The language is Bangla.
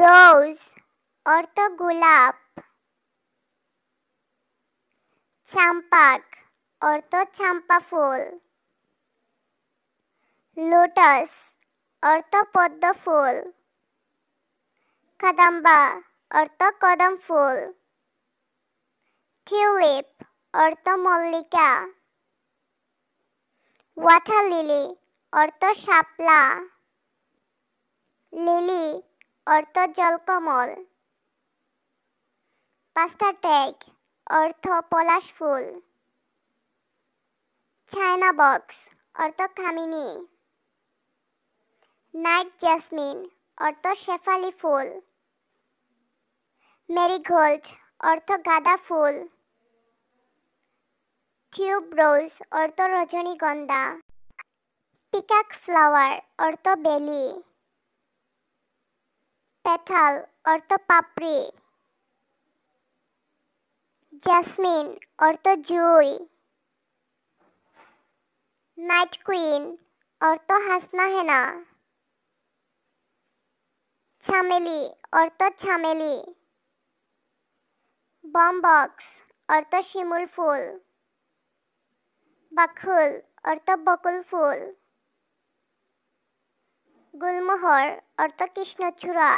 রোজ অর্থ গোলাপ, চাম্পাক অর্থ চাম্পা ফুল, লোটাস অর্থ পদ্ম ফুল, কাদাম্বা অর্থ কদম ফুল, টিউলিপ অর্থ মল্লিকা, ওয়াটার লিলি অর্থ শাপলা, লিলি অর্থ জলকমল, পাঁচটা ট্যাগ অর্থ পলাশ ফুল, চায়না বক্স অর্থ কামিনী, নাইট জেসমিন অর্থ শেফালি ফুল, মেরিগোল্ড অর্থ গাঁদা ফুল, টিউব রোজ অর্থ রজনীগন্ধা, পিকক ফ্লাওয়ার অর্থ বেলি, পেটাল অর্থ পাপড়ি, জেসমিন অর্থ জুঁই, নাইট কুইন অর্থ হাসনা হেনা, চামেলি অর্থ চামেলি, বমবক্স অর্থ শিমুল ফুল, বাকুল অর্থ বকুল ফুল, গুলমোহর অর্থ কৃষ্ণচূড়া।